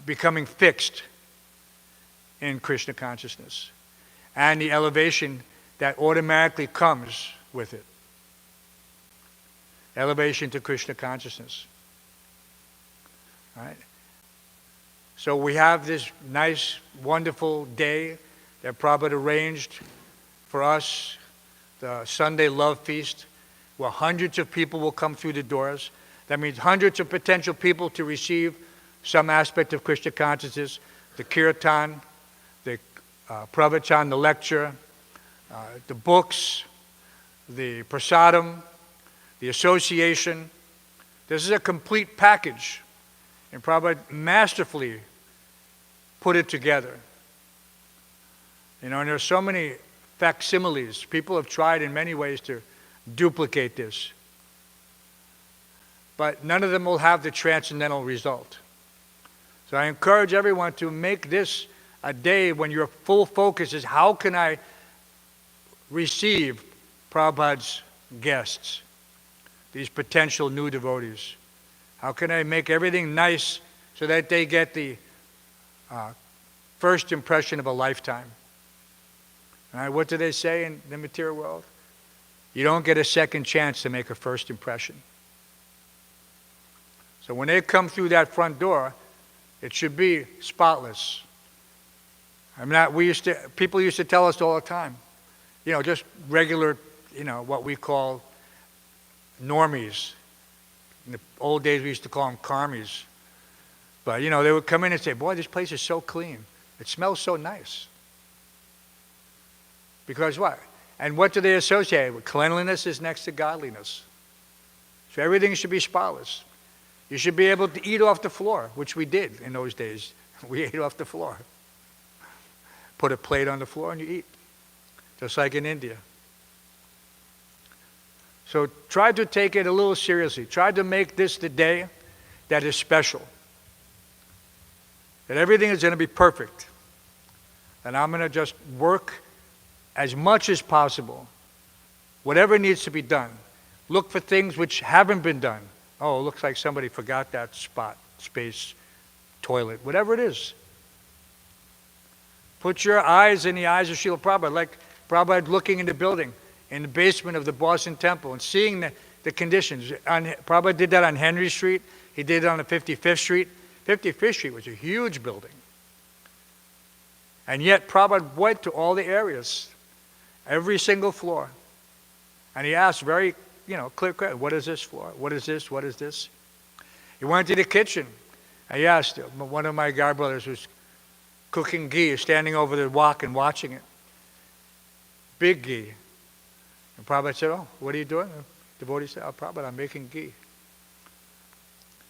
becoming fixed in Krishna consciousness and the elevation that automatically comes with it. Elevation to Krishna consciousness. Right? So we have this nice, wonderful day that Prabhupada arranged for us, the Sunday Love Feast, where hundreds of people will come through the doors. That means hundreds of potential people to receive some aspect of Krishna consciousness, the kirtan, the pravachan, the lecture, the books, the prasadam, the association. This is a complete package. And Prabhupada masterfully put it together. And there's so many facsimiles. People have tried in many ways to duplicate this. But none of them will have the transcendental result. So I encourage everyone to make this a day when your full focus is, how can I receive Prabhupada's guests, these potential new devotees? How can I make everything nice so that they get the first impression of a lifetime? What do they say in the material world? You don't get a second chance to make a first impression. So when they come through that front door, it should be spotless. People used to tell us all the time, just regular, what we call normies. In the old days, we used to call them karmis. But, they would come in and say, boy, this place is so clean. It smells so nice. Because what? And what do they associate with? Cleanliness is next to godliness. So everything should be spotless. You should be able to eat off the floor, which we did in those days. We ate off the floor. Put a plate on the floor and you eat. Just like in India. So try to take it a little seriously. Try to make this the day that is special. That everything is going to be perfect. And I'm going to just work as much as possible. Whatever needs to be done. Look for things which haven't been done. Oh, it looks like somebody forgot that spot, space, toilet, whatever it is. Put your eyes in the eyes of Srila Prabhupada, like Prabhupada looking in the building, in the basement of the Boston Temple, and seeing the conditions. Prabhupada did that on Henry Street. He did it on the 55th Street. 55th Street was a huge building. And yet Prabhupada went to all the areas, every single floor. And he asked very, clear question, what is this floor? What is this? What is this? He went to the kitchen. And he asked, one of my guard brothers was cooking ghee, standing over the wok and watching it. Big ghee. And Prabhupada said, oh, what are you doing? The devotee said, oh, Prabhupada, I'm making ghee.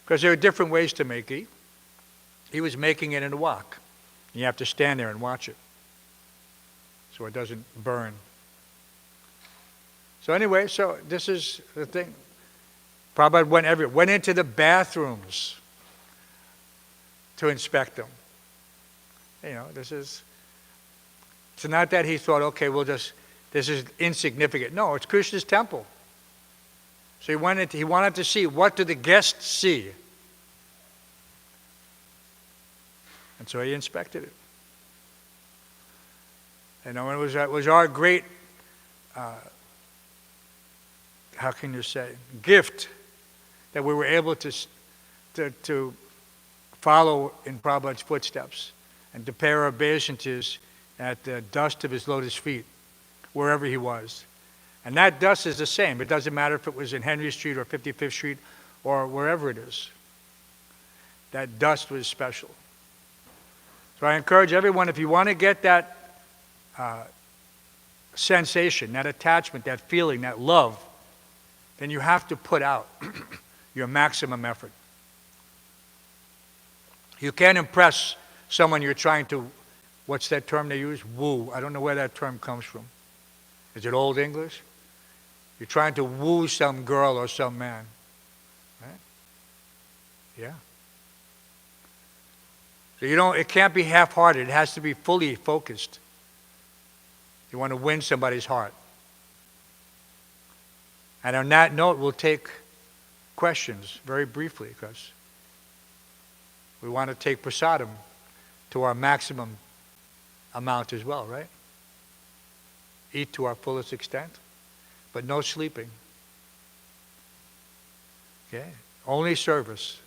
Because there are different ways to make ghee. He was making it in a wok. You have to stand there and watch it so it doesn't burn. So anyway, so this is the thing. Prabhupada went into the bathrooms to inspect them. It's not that he thought, okay, this is insignificant. No, it's Krishna's temple. So he wanted to see, what do the guests see? And so he inspected it. And it was our great, how can you say, gift that we were able to follow in Prabhupada's footsteps and to pay our obeisances at the dust of his lotus feet, wherever he was. And that dust is the same. It doesn't matter if it was in Henry Street or 55th Street or wherever it is. That dust was special. So I encourage everyone, if you want to get that sensation, that attachment, that feeling, that love, then you have to put out your maximum effort. You can't impress someone you're trying to, what's that term they use? Woo. I don't know where that term comes from. Is it Old English? You're trying to woo some girl or some man. Right? Yeah. So it can't be half-hearted. It has to be fully focused. You want to win somebody's heart. And on that note, we'll take questions very briefly, because we want to take prasadam to our maximum amount as well, right? Eat to our fullest extent, but no sleeping. Okay? Only service.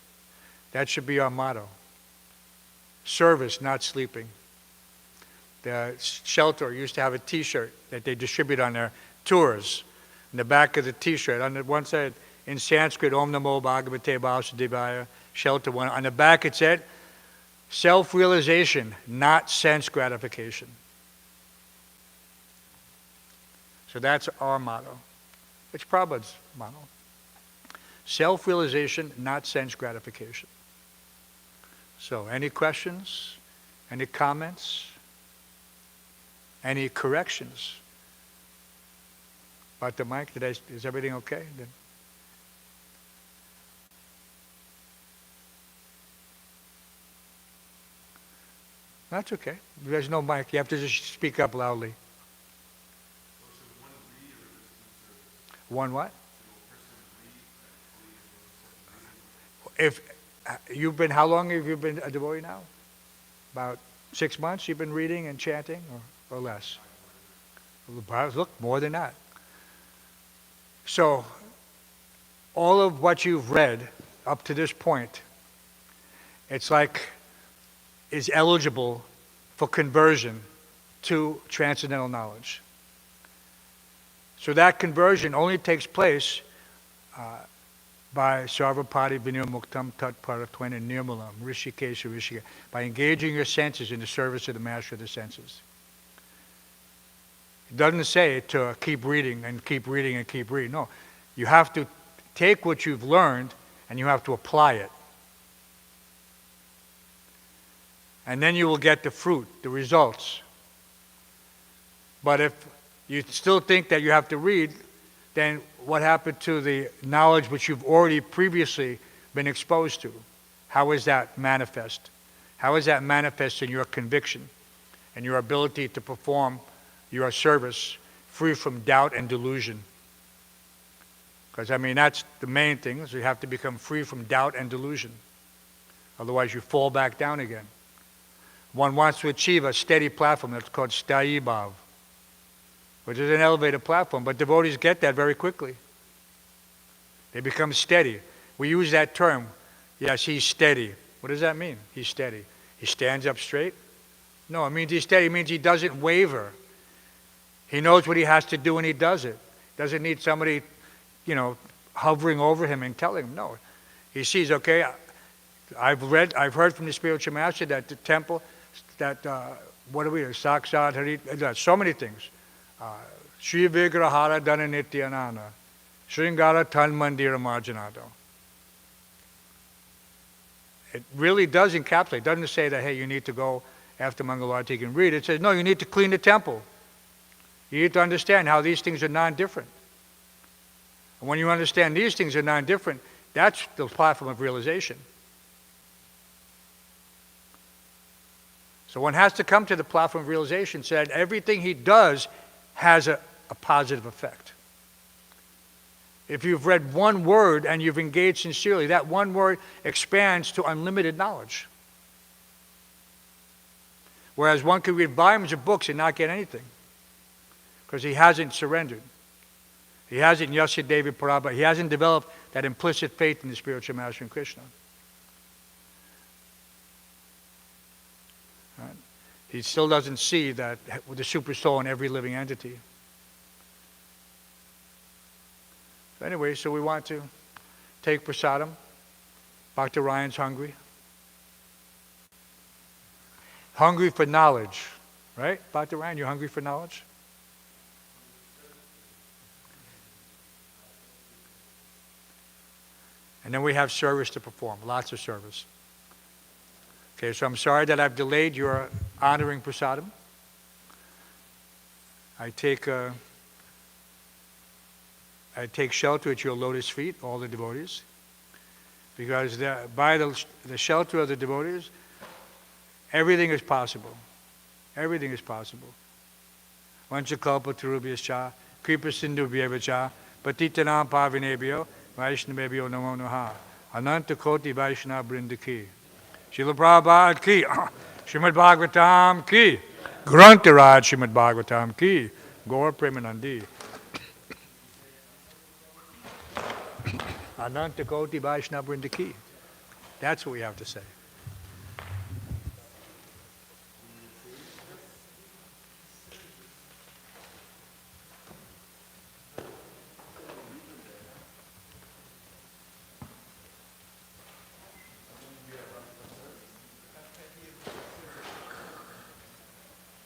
That should be our motto. Service, not sleeping. The shelter used to have a T-shirt that they distribute on their tours. In the back of the T-shirt, on the one side in Sanskrit, Om Namo Bhagavate Vasudevaya, shelter one. On the back it said, self-realization, not sense gratification. So that's our motto. It's Prabhupada's motto. Self-realization, not sense gratification. So, any questions? Any comments? Any corrections? About the mic, is everything okay? That's okay. There's no mic. You have to just speak up loudly. One what? How long have you been a devotee now? About 6 months you've been reading and chanting, or less? Look, more than that. So, all of what you've read up to this point, it's like is eligible for conversion to transcendental knowledge. So that conversion only takes place by sarvapati vinirmuktam tat paratvena nirmalam, rishikesha rishika, by engaging your senses in the service of the master of the senses. It doesn't say to keep reading and keep reading and keep reading. No, you have to take what you've learned and you have to apply it. And then you will get the fruit, the results. But if you still think that you have to read, then what happened to the knowledge which you've already previously been exposed to? How is that manifest? How is that manifest in your conviction and your ability to perform your service free from doubt and delusion? Because, I mean, that's the main thing, is you have to become free from doubt and delusion. Otherwise, you fall back down again. One wants to achieve a steady platform that's called Sthayi Bhav, which is an elevated platform, but devotees get that very quickly. They become steady. We use that term, yes, he's steady. What does that mean, he's steady? He stands up straight? No, it means he's steady. It means he doesn't waver. He knows what he has to do and he does it. Doesn't need somebody, hovering over him and telling him. No. He sees, okay, I've heard from the spiritual master that the temple, what do we do? Sakshat, Harit, so many things. Shri Vigrahara Dana Nityanana. Sringara Tal Mandira Marjanado. It really does encapsulate. It doesn't say that, hey, you need to go after Mangalarti and read. It says, no, you need to clean the temple. You need to understand how these things are non-different. And when you understand these things are non-different, that's the platform of realization. So one has to come to the platform of realization so that everything he does has a positive effect. If you've read one word and you've engaged sincerely, that one word expands to unlimited knowledge. Whereas one could read volumes of books and not get anything, because he hasn't surrendered. He hasn't Yasya Devi Parabha. He hasn't developed that implicit faith in the spiritual master in Krishna. Right? He still doesn't see that with the super soul in every living entity. Anyway, so we want to take prasadam. Dr. Ryan's hungry. Hungry for knowledge, right? Dr. Ryan, you're hungry for knowledge? And then we have service to perform, lots of service. Okay, so I'm sorry that I've delayed your honoring prasadam. I take shelter at your lotus feet, all the devotees, because by the shelter of the devotees, everything is possible. Everything is possible. Vanchakalpa tarubhyascha, kripa sindhubhyeva cha, patitanam pavinebhyo, Vaishnavebhyo namo naha. Ananta koti Vaishnava brindaki. Srila Prabhupada ki. Srimad Bhāgavatam ki. Grantaraj Srimad Bhāgavatam ki. Gaur Premanandi. Ananta koti Vaishnava brindaki. That's what we have to say.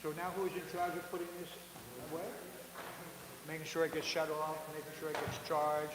So now who's in charge of putting this away? Making sure it gets shut off, making sure it gets charged.